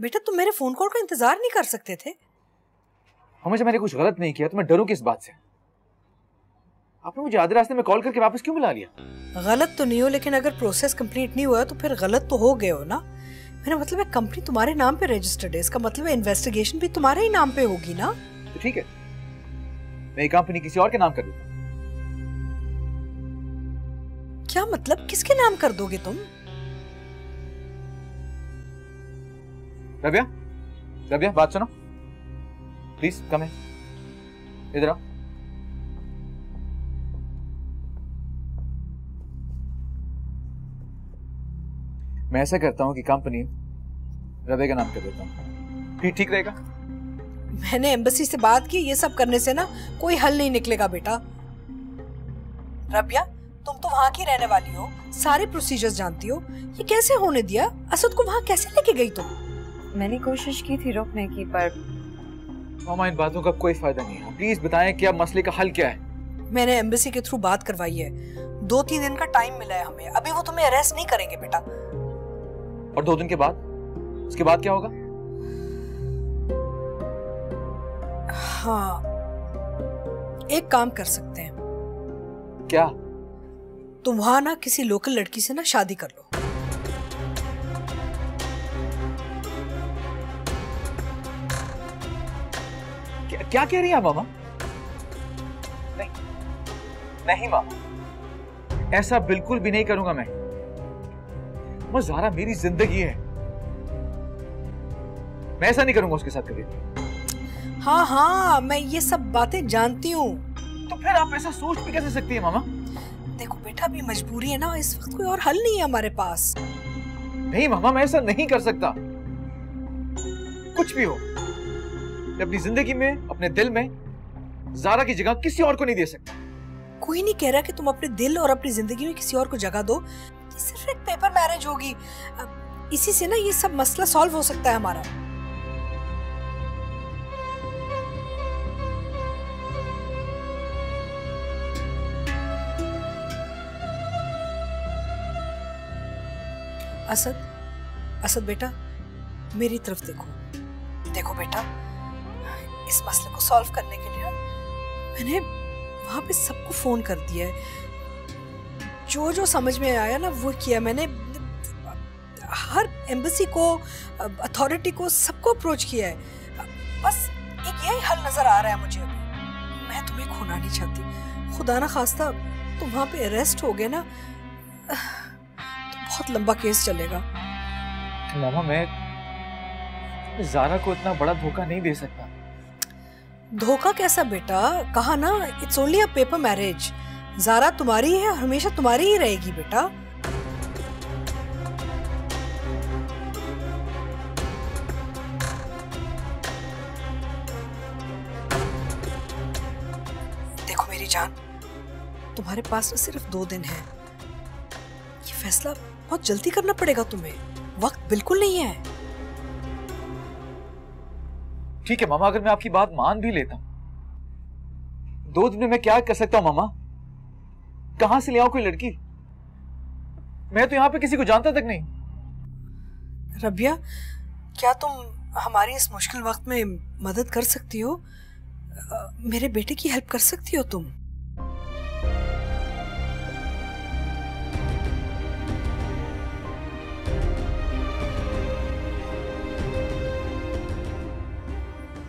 बेटा तुम मेरे फोन कॉल का इंतजार नहीं कर सकते थे? हमेशा मैंने कुछ गलत नहीं किया तो मैं डरूं किस बात से? आपने मुझे आधे रास्ते में कॉल करके वापस क्यों बुला लिया? गलत तो नहीं हो, लेकिन अगर प्रोसेस कंप्लीट नहीं हुआ तो फिर गलत तो हो गए हो ना। मेरा मतलब है कंपनी तुम्हारे नाम पे रजिस्टर्ड है, इसका मतलब है इन्वेस्टिगेशन भी तुम्हारे ही नाम पे होगी ना। तो ठीक है, मैं कंपनी किसी और के नाम कर दूंगा। क्या मतलब? किसके नाम कर दोगे तुम? रबिया, रबिया बात सुनो प्लीज, कम है, इधर आओ। मैं ऐसा करता हूं कि कंपनी रबिया का नाम कर देता हूं, ठीक रहेगा? मैंने एम्बेसी से बात की, ये सब करने से ना कोई हल नहीं निकलेगा बेटा। रबिया तुम तो वहां की रहने वाली हो, सारे प्रोसीजर्स जानती हो, ये कैसे होने दिया? असद को वहां कैसे लेके गई तुम? मैंने कोशिश की थी रोकने की, पर मामा इन बातों का कोई फायदा नहीं है। प्लीज बताएं कि अब मसले का हल क्या है? मैंने एम्बेसी के थ्रू बात करवाई है, 2-3 दिन का टाइम मिला है हमें। अभी वो तुम्हें अरेस्ट नहीं करेंगे बेटा। और 2 दिन के बाद? उसके बाद क्या होगा? हाँ, एक काम कर सकते हैं। क्या? तुम वहां ना किसी लोकल लड़की से ना शादी कर लो। क्या कह रही है मामा? नहीं नहीं मामा, ऐसा बिल्कुल भी नहीं करूंगा मैं। ज़ारा मेरी जिंदगी है, मैं ऐसा नहीं करूंगा उसके साथ कभी। हाँ हाँ, मैं ये सब बातें जानती हूँ। तो फिर आप ऐसा सोच भी कैसे सकती है मामा? देखो बेटा, अभी मजबूरी है ना, इस वक्त कोई और हल नहीं है हमारे पास। नहीं मामा, मैं ऐसा नहीं कर सकता। कुछ भी हो, मैं अपनी जिंदगी में, अपने दिल में ज़ारा की जगह किसी और को नहीं दे सकता। कोई नहीं कह रहा कि तुम अपने दिल और अपनी जिंदगी में किसी और को जगह दो। ये सिर्फ एक पेपर मैरिज होगी, इसी से ना ये सब मसला सॉल्व हो सकता है हमारा। असद, असद बेटा मेरी तरफ देखो। देखो बेटा, इस मसले को सॉल्व करने के लिए मैंने वहां पे सबको फोन कर दिया है। जो जो समझ में आया ना वो किया मैंने। हर एम्बेसी को, अथॉरिटी को, सबको अप्रोच किया है। बस एक यही हल नजर आ रहा है मुझे अभी। मैं तुम्हें खोना नहीं चाहती। खुदा ना खास्ता तुम वहां पे अरेस्ट हो गए ना तो बहुत लंबा केस चलेगा। मामा मैं ज़ारा को इतना बड़ा धोखा नहीं दे सकता। धोखा कैसा बेटा? कहा ना, it's only a paper marriage. Zara तुम्हारी है और हमेशा तुम्हारी ही रहेगी बेटा। देखो मेरी जान, तुम्हारे पास सिर्फ 2 दिन है। ये फैसला बहुत जल्दी करना पड़ेगा तुम्हें, वक्त बिल्कुल नहीं है। ठीक है मामा, अगर मैं आपकी बात मान भी लेता हूं, 2 दिन में मैं क्या कर सकता हूं मामा? कहां से ले आऊं कोई लड़की? मैं तो यहां पे किसी को जानता तक नहीं। रबिया, क्या तुम हमारी इस मुश्किल वक्त में मदद कर सकती हो? मेरे बेटे की हेल्प कर सकती हो तुम?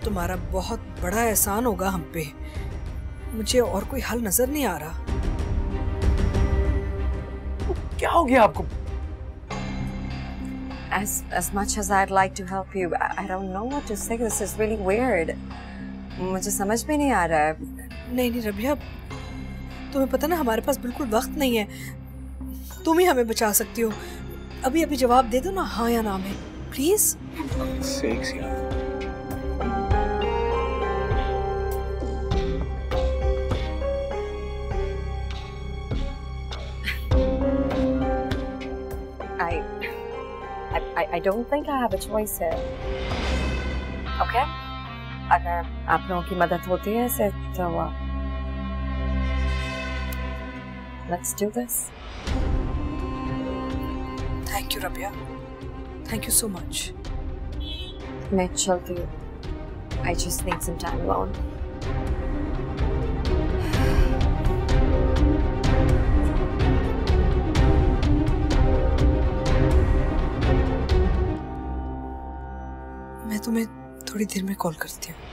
तुम्हारा बहुत बड़ा एहसान होगा हम पे। मुझे और कोई हल नजर नहीं आ रहा। क्या हो गया आपको? As much as I'd like to help you, I don't know what to say. This is really weird. मुझे समझ में नहीं आ रहा है। नहीं नहीं रबिया, तुम्हें पता ना हमारे पास बिल्कुल वक्त नहीं है। तुम ही हमें बचा सकती हो। अभी अभी जवाब दे दो ना, हाँ या ना में, please. I don't think I have a choice here. Okay? अगर आप लोगों की मदद होती है इससे तो let's do this. Thank you, Rabia. Thank you so much. मैं चलती हूँ। I just need some time alone. मैं तुम्हें थोड़ी देर में कॉल करती हूँ।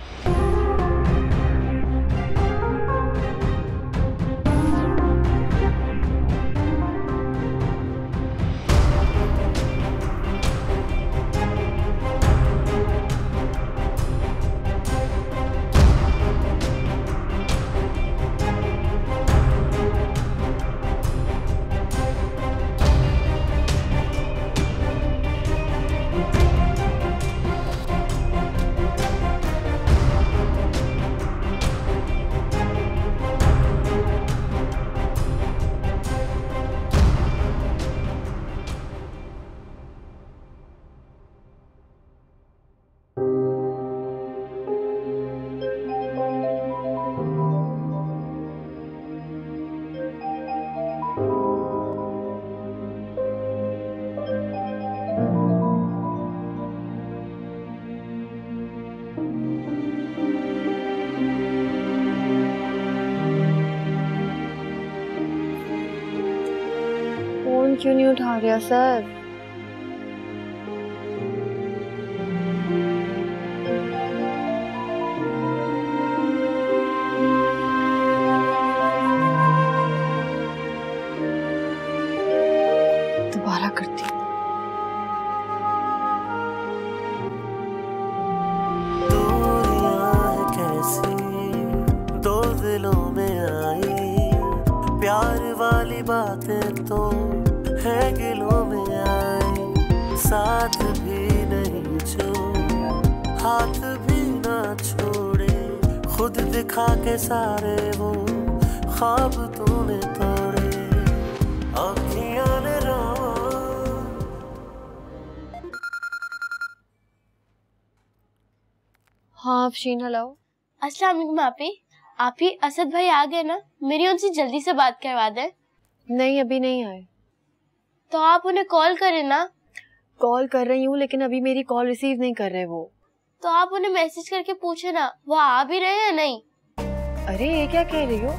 फोन क्यों नहीं उठा रहा सर? दोबारा करती हूँ। दो दिलों में आई प्यार वाली बातें तो है गिलों में आई, साथ भी नहीं जो हाथ भी ना छोड़े, खुद दिखा के सारे वो ख्वाब तूने तोड़े, अखियां ने हाँ अफशीन, हेलो। अस्सलाम वालेकुम आप ही असद भाई आ गए ना? मेरी उनसे जल्दी से बात करवा दें। नहीं अभी नहीं आए। तो आप उन्हें कॉल करें ना। कॉल कर रही हूँ लेकिन अभी मेरी कॉल रिसीव नहीं कर रहे वो। तो आप उन्हें मैसेज करके पूछे ना वो आ भी रहे हैं नहीं। अरे ये क्या कह रही हो?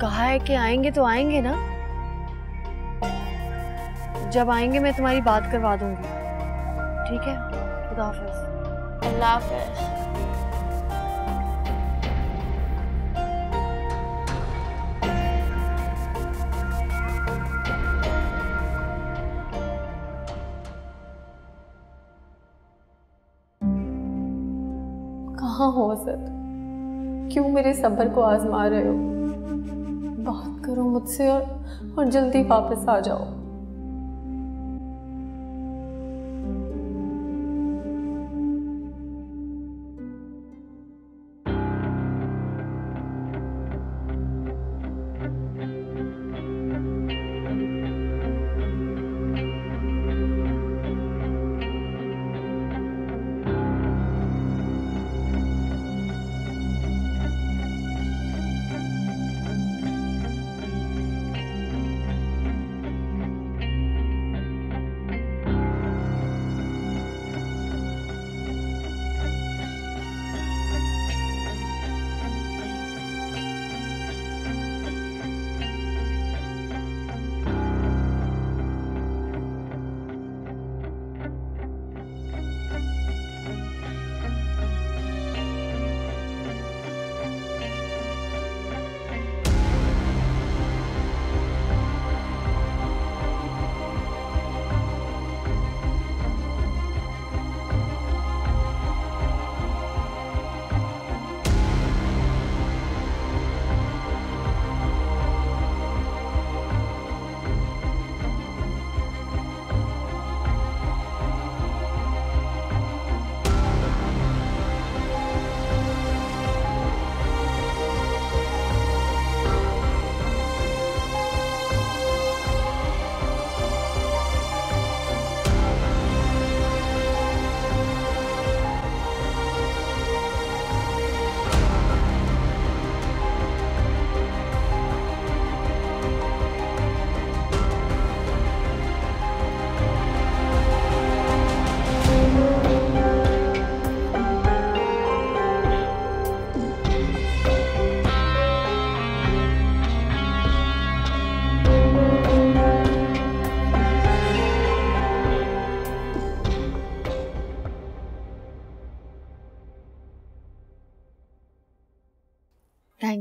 कहा है कि आएंगे तो आएंगे ना। जब आएंगे मैं तुम्हारी बात करवा दूंगी। ठीक है, खुदा हाफिज। अल्लाह हाफिज। कहाँ हो असद? क्यों मेरे सब्र को आजमा रहे हो? बात करो मुझसे और जल्दी वापस आ जाओ।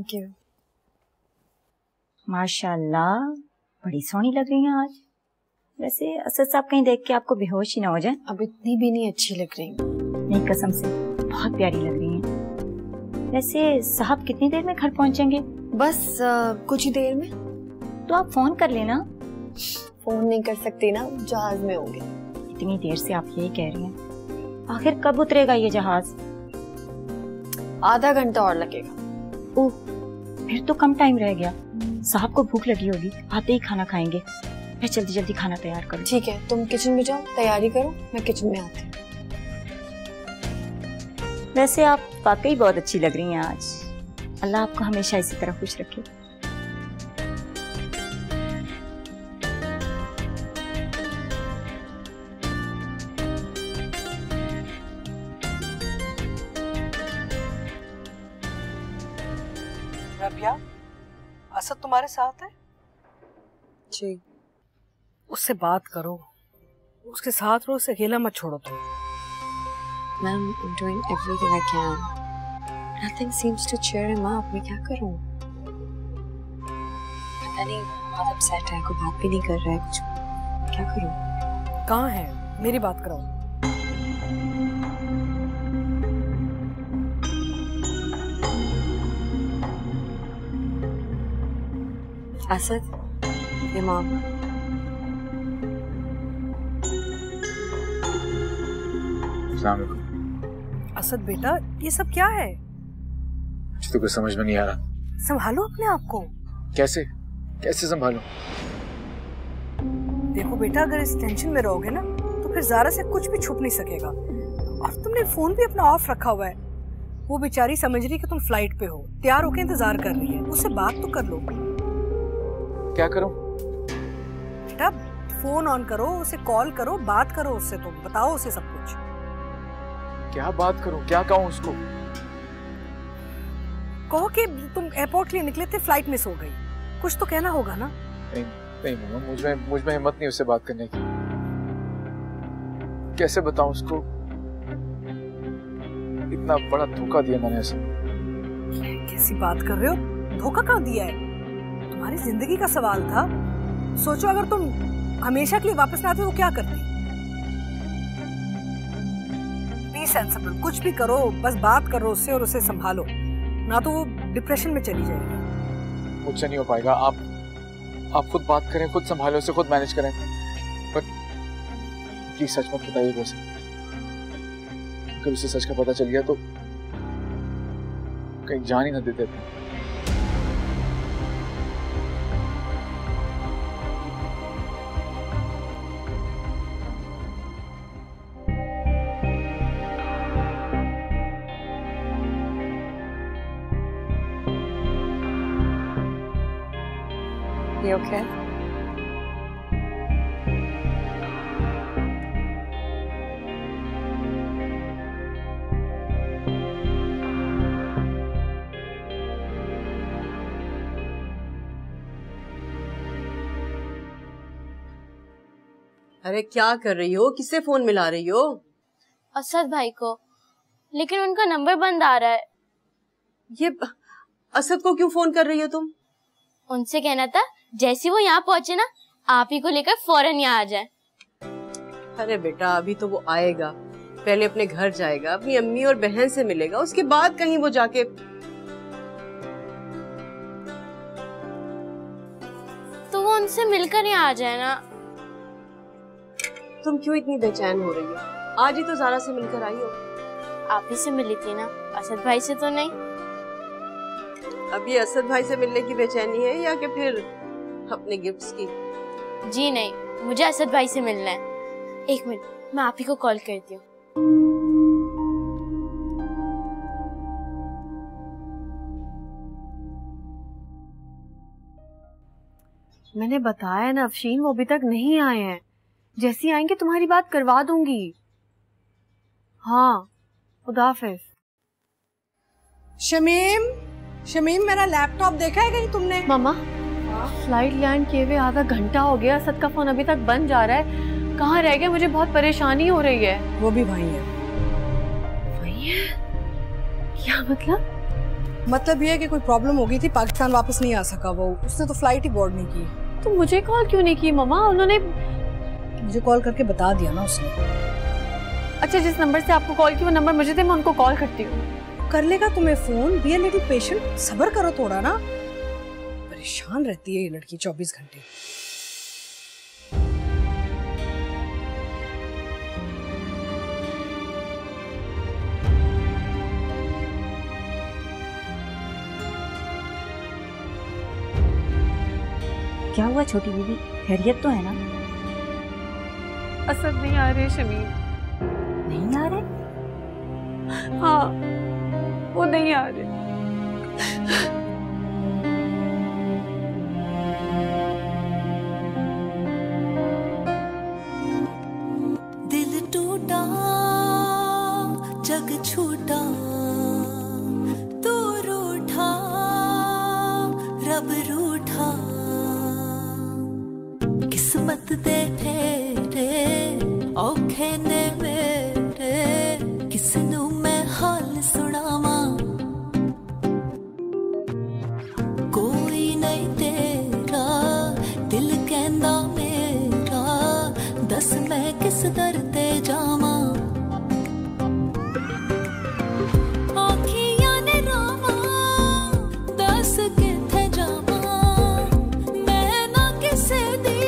Thank you. माशाल्लाह, बड़ी सोहनी लग रही हैं आज। वैसे असद साहब कहीं देख के आपको बेहोश ही ना हो जाए। अब इतनी भी नहीं अच्छी लग रही। नहीं, कसम से बहुत प्यारी लग रही हैं। वैसे साहब कितनी देर में घर पहुंचेंगे? बस कुछ ही देर में। तो आप फोन कर लेना। फोन नहीं कर सकती ना, जहाज में होंगे। इतनी देर से आप यही कह रही हैं, आखिर कब उतरेगा ये जहाज? आधा घंटा और लगेगा। ओह, फिर तो कम टाइम रह गया। साहब को भूख लगी होगी, आते ही खाना खाएंगे। मैं जल्दी जल्दी खाना तैयार करूँ। ठीक है, तुम किचन में जाओ, तैयारी करो, मैं किचन में आती हूँ। वैसे आप वाकई बहुत अच्छी लग रही हैं आज। अल्लाह आपको हमेशा इसी तरह खुश रखे। रबिया, असद तुम्हारे साथ है? जी। उससे बात करो, उसके साथ रहो, उसे अकेला मत छोड़ो तुम। Ma'am, I'm doing everything I can. Nothing seems to cheer him up. मैं क्या करूँ? पता नहीं, बहुत अपसेट है, कोई बात भी नहीं कर रहा है कुछ। क्या करूँ? कहाँ है? मेरी बात करो। असद, ये मॉम। अस्सलाम वालेकुम। असद बेटा, ये सब क्या है? मुझे तो कुछ समझ में नहीं आ रहा। संभालो अपने आप को। कैसे कैसे संभालूं? देखो बेटा, अगर इस टेंशन में रहोगे ना तो फिर ज़ारा से कुछ भी छुप नहीं सकेगा। और तुमने फोन भी अपना ऑफ रखा हुआ है। वो बेचारी समझ रही कि तुम फ्लाइट पे हो, तैयार होके इंतजार कर रही है। उससे बात तो कर लो। क्या करूं? बेटा, फोन ऑन करो, उसे कॉल करो, बात करो उससे। तुम बताओ उसे सब कुछ। क्या बात करूं? क्या कहूं उसको? कहो कि तुम एयरपोर्ट के लिए निकले थे, फ्लाइट मिस हो गई। कुछ तो कहना होगा ना। नहीं मम्मा, मुझ में हिम्मत नहीं उससे बात करने की। कैसे बताऊं उसको? इतना बड़ा धोखा दिया मैंने उसे। कैसी बात कर रहे हो? धोखा कहाँ दिया है? तुम्हारी जिंदगी का सवाल था। सोचो, अगर तुम हमेशा के लिए वापस ना आते तो क्या करती? बी सेंसिबल, कुछ भी करो, बस बात करो उससे और उसे संभालो, ना तो वो डिप्रेशन में चली जाएगी। मुझसे नहीं हो पाएगा। आप खुद बात करें, खुद संभालें उसे, खुद मैनेज करें। पर प्लीज सच मत बताइए उसे। अगर उसे सच का पता चल गया तो कहीं जान ही ना देते थे। You okay? अरे क्या कर रही हो? किससे फोन मिला रही हो? असद भाई को, लेकिन उनका नंबर बंद आ रहा है। ये असद को क्यों फोन कर रही हो तुम? उनसे कहना था जैसे वो यहाँ पहुँचे ना, आप ही को लेकर फौरन यहाँ आ जाए। अरे बेटा, अभी तो वो आएगा, पहले अपने घर जाएगा, अपनी अम्मी और बहन से मिलेगा, उसके बाद कहीं वो जाके। तो वो उनसे मिलकर यहाँ आ जाए ना। तुम क्यों इतनी बेचैन हो रही हो? आज ही तो ज़ारा से मिलकर आई हो। आप ही से मिली थी ना, असद भाई से तो नहीं। अब ये असद भाई से मिलने की बेचैनी है या कि फिर अपने गिफ्ट्स की? जी नहीं, मुझे असद भाई से मिलना है। एक मिनट, मैं आप ही को कॉल करती हूँ। मैंने बताया ना अफशीन, वो अभी तक नहीं आए हैं। जैसे ही आएंगे तुम्हारी बात करवा दूंगी। हाँ, खुदा हाफिज। शमीम, मेरा लैपटॉप देखा है कहीं तुमने? मामा, फ्लाइट लैंड किए हुए आधा घंटा हो गया, असद का फोन अभी तक बंद जा रहा है। कहाँ रह गए? मुझे बहुत परेशानी हो रही है। वो भी वही है। वही है? क्या मतलब? मतलब ये है कि कोई प्रॉब्लम हो गई थी, पाकिस्तान वापस नहीं आ सका वो, उसने तो फ्लाइट ही बोर्ड नहीं की। तो मुझे कॉल क्यों नहीं की मम्मा? उन्होंने मुझे कॉल करके बता दिया ना उसने। अच्छा, जिस नंबर से आपको कॉल की वो नंबर मुझे दे, मैं उनको कॉल करती हूँ। कर लेगा तुम्हें फोन। बी ए लिटिल पेशेंट, सब्र करो थोड़ा ना। परेशान रहती है ये लड़की 24 घंटे। क्या हुआ छोटी बीबी, खैरियत तो है ना? असद नहीं आ रहे शमीम। नहीं आ रहे? हाँ, वो नहीं आ रहे। दिल टूटा, जग छूटा, तू रूठा, रब रूठा, किस्मत दे फेरे औखे ने मेरे, किसनू मैं हाल सुनावा, कोई नहीं तेरा, दिल कहंदा मेरा, दस मैं किस दर ते जावा, आखियां ने रावा, दस किथे जावा, मैं ना किसे दी,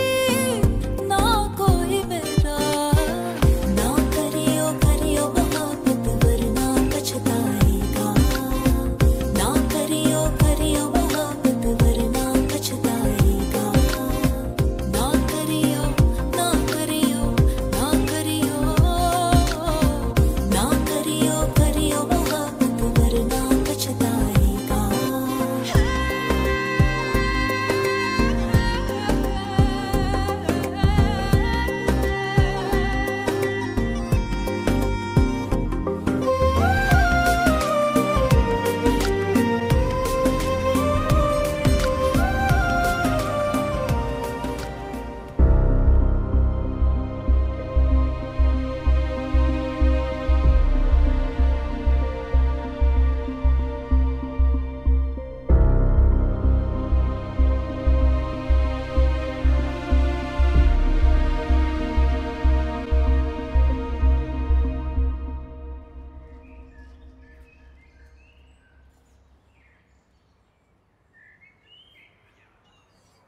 ना कोई मेरा, ना करियो करियो मोहब्बत वरना पछताएगा, ना करियो करियो मोहब्बत वरना पछताएगा, ना करियो ना करियो ना करियो, ना करियो करियो मोहब्बत वरना पछताएगा।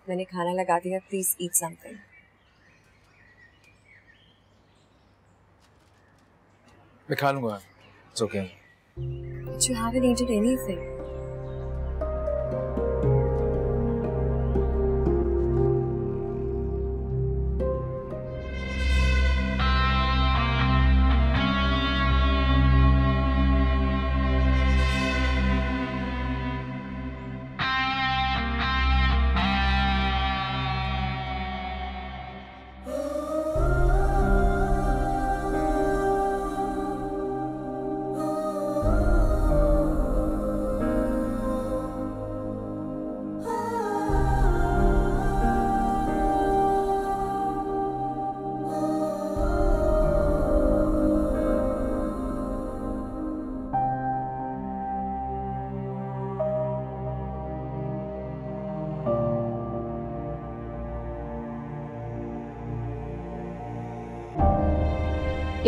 मैंने खाना लगा दिया, प्लीज ईट समथिंग। मैं खा लूंगा, it's okay. You haven't eaten anything.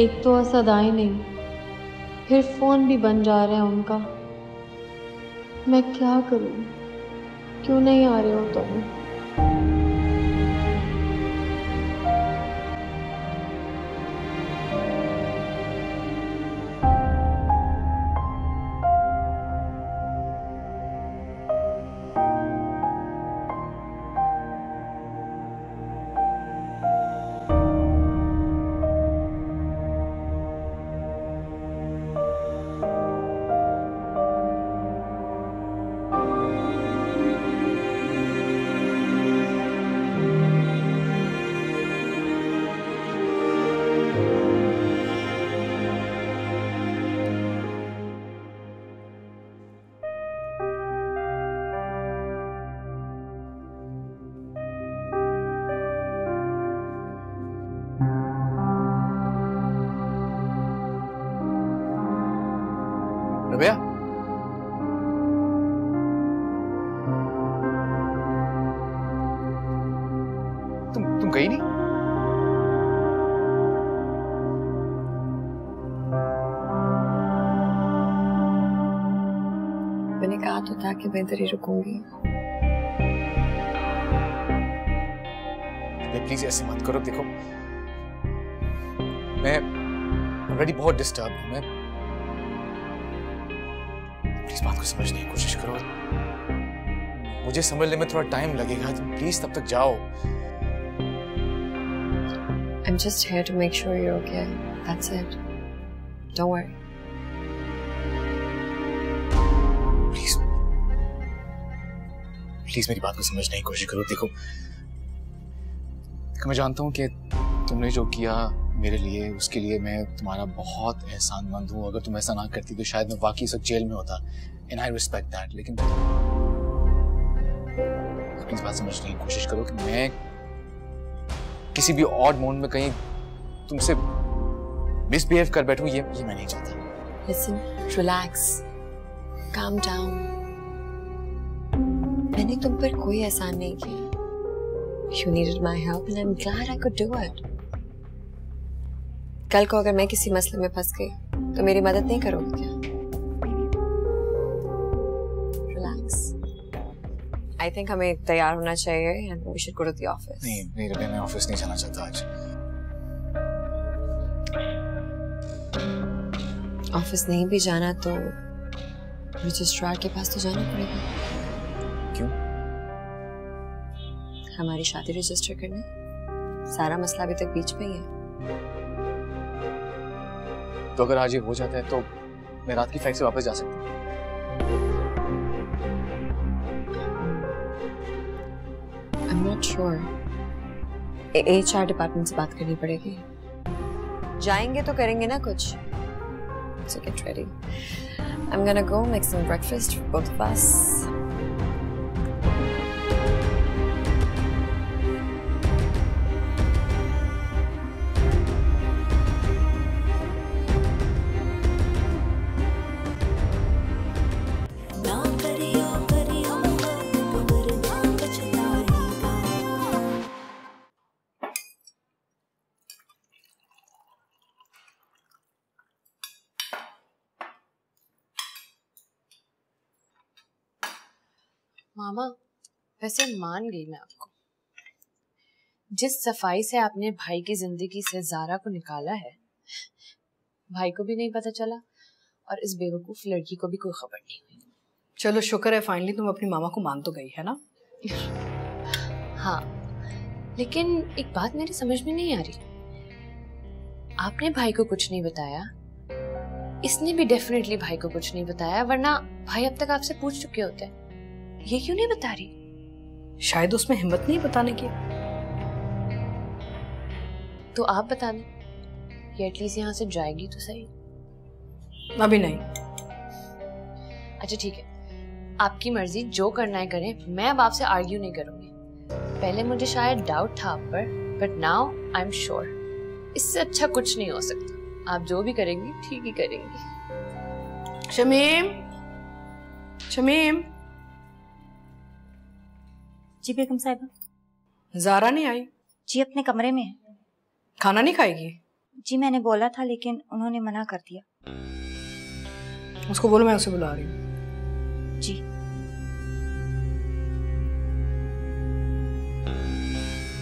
एक तो असद आए नहीं, फिर फोन भी बन जा रहा है उनका। मैं क्या करूं? क्यों नहीं आ रहे हो तुम? गई नहीं? मैंने कहा तो था कि मैं इधर ही रुकूंगी। प्लीज ऐसे मत करो। देखो मैं ऑलरेडी बहुत डिस्टर्ब हूं। मैं प्लीज बात को समझने की कोशिश करो। मुझे समझने में थोड़ा टाइम लगेगा, तुम प्लीज तब तक जाओ। I'm just here to make sure you're okay. That's it. Don't worry. Please please मेरी बात को समझने की कोशिश करो। देखो मैं जानता हूँ कि तुमने जो किया मेरे लिए, उसके लिए मैं तुम्हारा बहुत एहसानमंद हूँ। अगर तुम ऐसा ना करती तो शायद मैं वाकई सब जेल में होता। And I respect that. लेकिन प्लीज बात समझने की कोशिश करो कि मैं किसी भी ऑड मोमेंट में कहीं तुमसे मिसबिहेव कर बैठूं, ये मैं नहीं चाहता। Listen, relax, calm down. मैंने तुम पर कोई एहसान नहीं किया। You needed my help and I'm glad I could do it. कल को अगर मैं किसी मसले में फंस गई तो मेरी मदद नहीं करोगे क्या? Relax. I think हमें तैयार होना चाहिए and we should go to the office. नहीं रबे, मैं ऑफिस नहीं जाना चाहता आज। ऑफिस नहीं भी जाना तो रजिस्ट्रार के पास तो जाना पड़ेगा। क्यों? हमारी शादी रजिस्टर करने। सारा मसला अभी तक बीच में ही है। तो अगर आज ये हो जाता है तो मैं रात की फ्लाइट से वापस जा सकता हूँ। I'm not sure. HR department से बात करनी पड़ेगी। जाएंगे तो करेंगे ना कुछ। So get ready. I'm gonna go make some breakfast for both of us. मामा, वैसे मान गई मैं आपको। जिस सफाई से आपने भाई की जिंदगी से ज़ारा को निकाला है, भाई को भी नहीं पता चला और इस बेवकूफ लड़की को भी कोई खबर नहीं हुई। चलो शुक्र है फाइनली तुम अपनी मामा को मान तो गई है ना। हाँ, लेकिन एक बात मेरी समझ में नहीं आ रही। आपने भाई को कुछ नहीं बताया, इसने भी डेफिनेटली भाई को कुछ नहीं बताया, वरना भाई अब तक आपसे पूछ चुके होते हैं। ये क्यों नहीं बता रही? शायद उसमें हिम्मत नहीं बताने की। तो आप बता दें, ये एटलीस्ट यहाँ से जाएगी तो सही। अभी नहीं। अच्छा ठीक है, आपकी मर्जी, जो करना है करें। मैं अब आपसे आर्ग्यू नहीं करूंगी। पहले मुझे शायद डाउट था आप पर, but now I am sure इससे अच्छा कुछ नहीं हो सकता। आप जो भी करेंगी ठीक ही करेंगी। शमीम, शमीम। जी बेगम साहिबा। ज़ारा नहीं आई? जी अपने कमरे में है। खाना नहीं खाएगी? जी मैंने बोला था लेकिन उन्होंने मना कर दिया। उसको बोलो मैं उसे बुला रही हूँ। जी।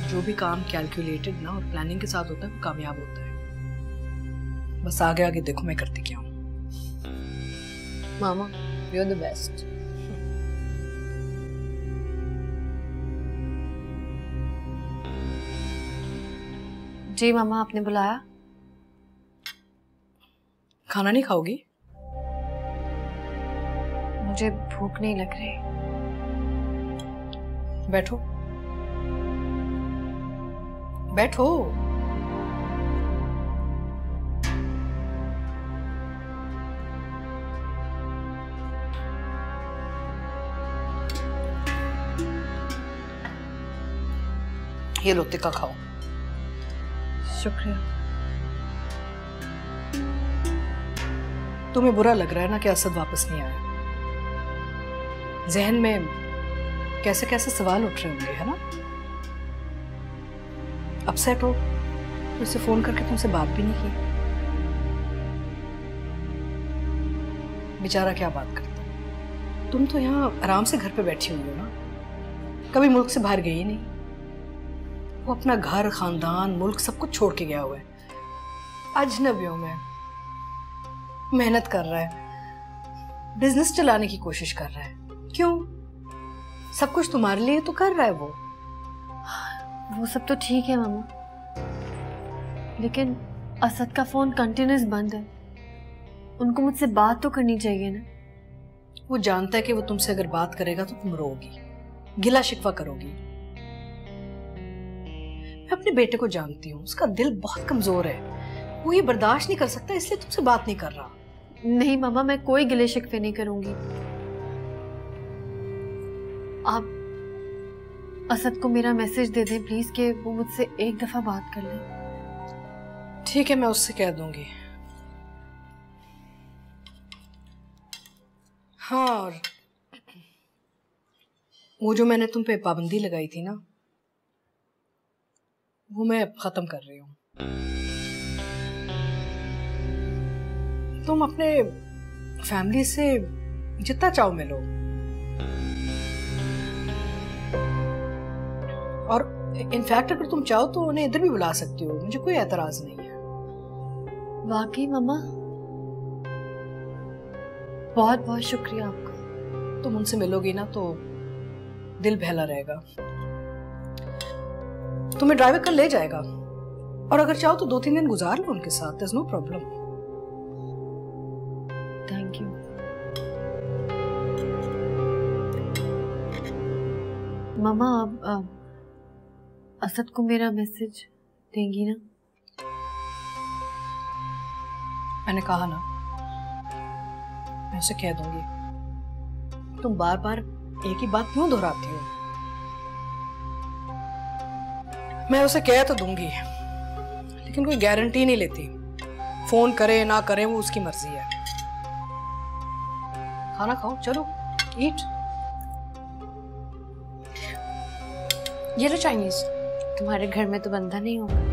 जो भी काम कैलकुलेटेड ना और प्लानिंग के साथ होता है वो कामयाब होता है। बस आगे आगे देखो मैं करती क्या हूँ। मामा, यू आर द बेस्ट। जी मामा, आपने बुलाया? खाना नहीं खाओगी? मुझे भूख नहीं लग रही। बैठो बैठो। ये लो टिक्का खाओ। शुक्रिया। तुम्हें बुरा लग रहा है ना कि असद वापस नहीं आया? जहन में कैसे कैसे सवाल उठ रहे होंगे, है ना? अपसेट हो, उसे फोन करके तुमसे बात भी नहीं की। बेचारा क्या बात करता। तुम तो यहाँ आराम से घर पे बैठी हुई हो ना, कभी मुल्क से बाहर गई ही नहीं। वो अपना घर, खानदान, मुल्क सब कुछ छोड़ के गया हुआ है, अजनबियों में मेहनत कर रहा है, बिजनेस चलाने की कोशिश कर रहा है। क्यों? सब कुछ तुम्हारे लिए तो कर रहा है वो सब तो ठीक है मामा, लेकिन असद का फोन कंटिन्यूस बंद है। उनको मुझसे बात तो करनी चाहिए ना। वो जानता है कि वो तुमसे अगर बात करेगा तो तुम रोगी, गिला शिकवा करोगी। मैं अपने बेटे को जानती हूँ, उसका दिल बहुत कमजोर है, वो ये बर्दाश्त नहीं कर सकता, इसलिए तुमसे बात नहीं कर रहा। नहीं मामा, मैं कोई गिले शिकवे नहीं करूंगी। आप असद को मेरा मैसेज दे दें प्लीज, कि वो मुझसे एक दफा बात कर ले। ठीक है, मैं उससे कह दूंगी। हाँ, और वो जो मैंने तुम पे पाबंदी लगाई थी ना, वो मैं खत्म कर रही हूँ। तुम अपने फैमिली से जितना चाहो मिलो, और इनफैक्ट अगर तुम चाहो तो उन्हें इधर भी बुला सकती हो, मुझे कोई एतराज नहीं है। वाकई मम्मा, बहुत बहुत शुक्रिया आपका। तुम उनसे मिलोगी ना तो दिल बहला रहेगा। तुम्हें ड्राइवर कल ले जाएगा, और अगर चाहो तो 2-3 दिन गुजार लो उनके साथ, there's no problem। Thank you. मामा, आप असद को मेरा मैसेज देंगी ना? मैंने कहा ना, मैं उसे कह दूंगी। तुम बार बार एक ही बात क्यों दोहराती हो? मैं उसे कह तो दूंगी, लेकिन कोई गारंटी नहीं लेती। फोन करे ना करे वो उसकी मर्जी है। खाना खाओ, चलो ईट। ये लो चाइनीज, तुम्हारे घर में तो बनता नहीं होगा।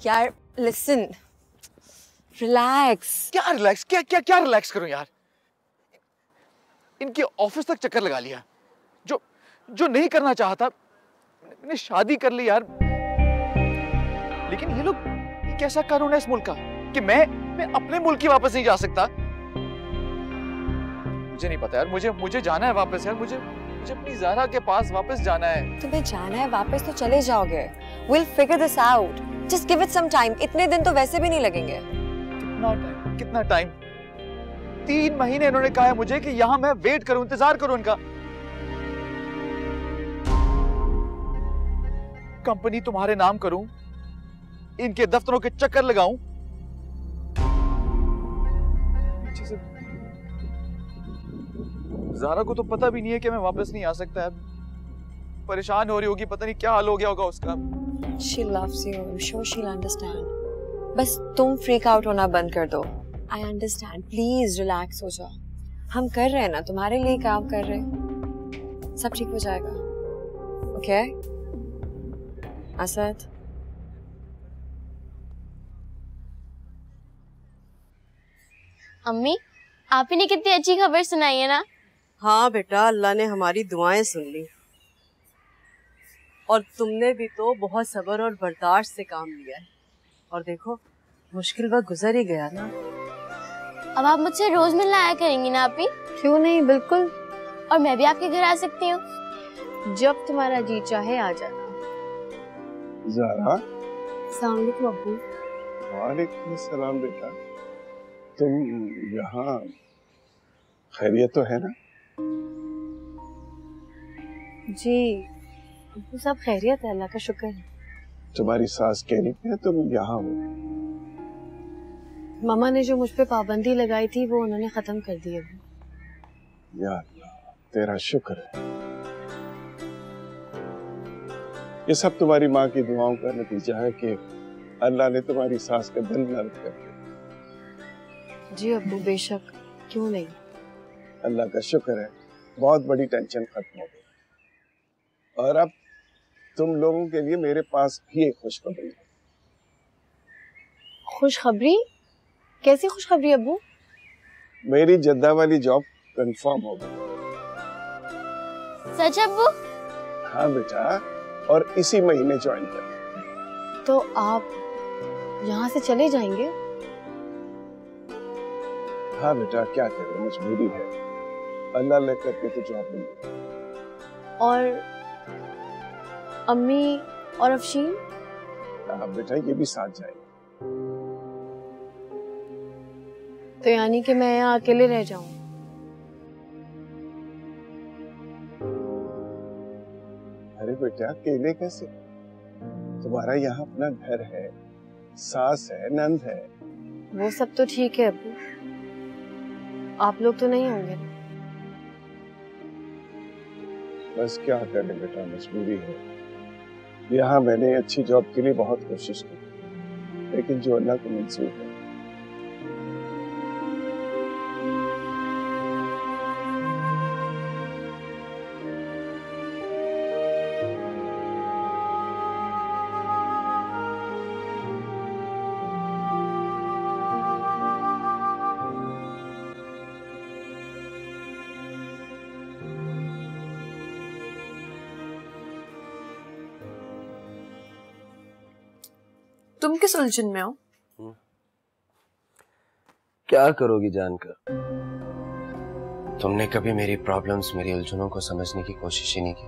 यार लिसन, रिलैक्स। क्या रिलैक्स? क्या क्या क्या रिलैक्स करूं यार? इनके ऑफिस तक चक्कर लगा लिया, जो नहीं करना चाहता मैंने शादी कर ली यार। लेकिन ये लोग, ये कैसा कानून है इस मुल्क का कि मैं अपने मुल्क की वापस नहीं जा सकता? मुझे नहीं पता यार, मुझे जाना है वापस यार। मुझे अपनी ज़ारा के पास वापस जाना है। तुम्हें जाना है वापस तो चले जाओगे। We'll figure this out. Just give it some time. इतने दिन तो वैसे भी नहीं लगेंगे। कितना टाइम? 3 महीने इन्होंने कहा है मुझे कि यहाँ मैं वेट करूं, इंतजार करूं इनका। कंपनी तुम्हारे नाम करूं, इनके दफ्तरों के चक्कर लगाऊं, पीछे से ज़ारा को तो पता भी नहीं है कि मैं वापस नहीं आ सकता है। परेशान हो रही होगी, पता नहीं क्या हाल हो गया होगा उसका। She loves you. I'm sure she'll understand. बस तुम फ्रीक आउट होना बंद कर दो। I understand. Please relax हो जाओ। हम कर रहे हैं ना, तुम्हारे लिए काम कर रहे हैं। सब ठीक हो जाएगा। Okay? असद। अम्मी, आप ही ने कितनी अच्छी खबर सुनाई है ना। हाँ बेटा, अल्लाह ने हमारी दुआएं सुन ली, और तुमने भी तो बहुत सब्र और बर्दाश्त से काम लिया है, और देखो मुश्किल वक्त गुजर ही गया ना। अब आप मुझसे रोज मिलने आया करेंगी ना आपी? क्यों नहीं, बिल्कुल। और मैं भी आपके घर आ सकती हूँ? जब तुम्हारा जी चाहे आ जाना। ज़ारा। अस्सलाम वालेकुम अब्बू। वालेकुम सलाम बेटा, तुम यहाँ खैरियत तो है ना? जी अब्बू, सब खैरियत है, अल्लाह का शुक्र है। तुम्हारी सास कह रही है तुम यहाँ हो, मामा ने जो मुझ पे पाबंदी लगाई थी वो उन्होंने खत्म कर दी अब्बू। या अल्लाह, तेरा शुक्र है। ये सब तुम्हारी माँ की दुआओं का नतीजा है कि अल्लाह ने तुम्हारी सांस का दिल नर्म कर दिया। जी अब्बू, बेशक, क्यों नहीं। अल्लाह का शुक्र है, बहुत बड़ी टेंशन खत्म हो गई। और अब तुम लोगों के लिए मेरे पास भी एक खुशखबरी है। खुशखबरी? कैसी खुशखबरी अब्बू? मेरी जद्दा वाली जॉब कंफर्म हो गई। सच अब्बू? हाँ बेटा, और इसी महीने ज्वाइन कर। तो आप यहाँ से चले जाएंगे? हाँ बेटा, क्या करें, मजबूरी है। अल्लाह ले करके तो जॉब मिल गई। और अम्मी और अफशीन? हाँ बेटा, ये भी साथ जाएंगे। तो यानी कि मैं यहाँ अकेले रह जाऊं? अरे बेटा, अकेले कैसे? तुम्हारा यहाँ अपना घर है, सास है, नंद है। वो सब तो ठीक है अब्बू, आप लोग तो नहीं होंगे। बस क्या करें बेटा, मजबूरी है। यहाँ मैंने अच्छी जॉब के लिए बहुत कोशिश की, लेकिन जो अल्लाह को मंजूर है। तुम किस उलझन में हो? क्या करोगी जानकर? तुमने कभी मेरी प्रॉब्लम्स, मेरी उलझनों को समझने की कोशिश ही नहीं की।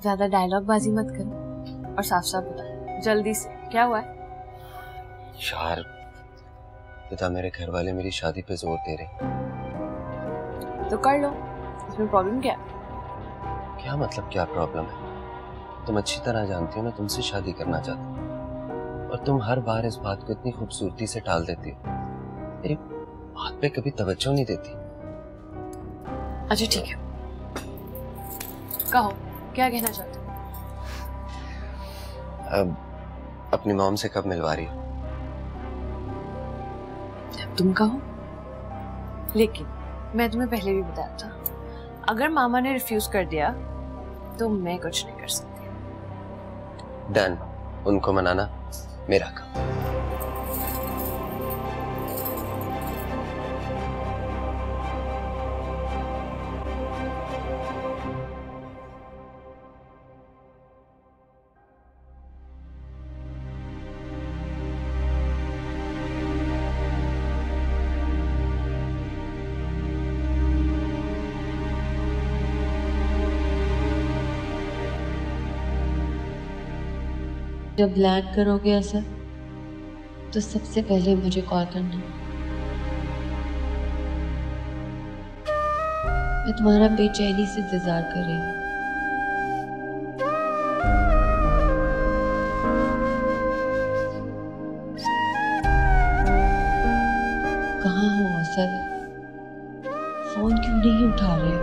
ज्यादा डायलॉग बाजी मत करो और साफ साफ बता, जल्दी से क्या हुआ है? यार, पिता मेरे घर वाले मेरी शादी पे जोर दे रहे। तो कर लो, इसमें प्रॉब्लम क्या है? क्या मतलब क्या प्रॉब्लम है? तुम अच्छी तरह जानती हो मैं तुमसे शादी करना चाहता हूँ, और तुम हर बार इस बात को इतनी खूबसूरती से टाल देती हो, मेरी बात पे कभी तवज्जो नहीं देती। अच्छा ठीक है, कहो क्या कहना चाहते हो? अब अपनी मॉम से कब मिलवा रही हो? तुम कहो। लेकिन मैं तुम्हें पहले भी बताया था, अगर मामा ने रिफ्यूज कर दिया तो मैं कुछ नहीं कर सकती। डन, उनको मनाना मेरा काम। जब लैंड करोगे असर, तो सबसे पहले मुझे कॉल करना। मैं तुम्हारा बेचैनी से इंतजार कर रही हूँ। कहाँ हो असर? फोन क्यों नहीं उठा रहे हो?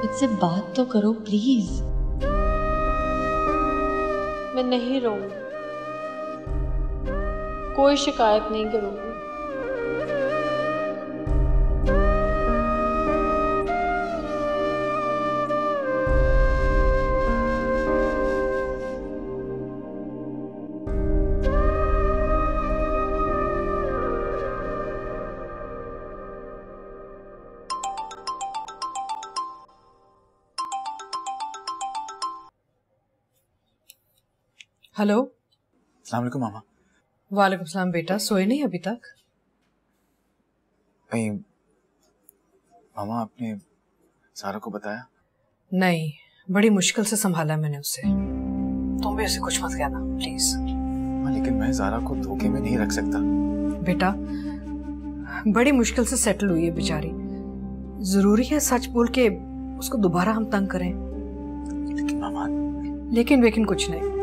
मुझसे बात तो करो प्लीज। मैं नहीं रहूंगी, कोई शिकायत नहीं करूंगी। हेलो। अस्सलाम वालेकुम मामा। वालेकुम सलाम बेटा, सोए नहीं अभी तक? नहीं मामा, आपने सारा को बताया? नहीं, बड़ी मुश्किल से संभाला मैंने उसे। तुम भी उसे कुछ मत कहना प्लीज। लेकिन मैं ज़ारा को धोखे में नहीं रख सकता। बेटा, बड़ी मुश्किल से सेटल हुई है बेचारी, जरूरी है सच बोल के उसको दोबारा हम तंग करें? लेकिन मामा। लेकिन वेकिन कुछ नहीं,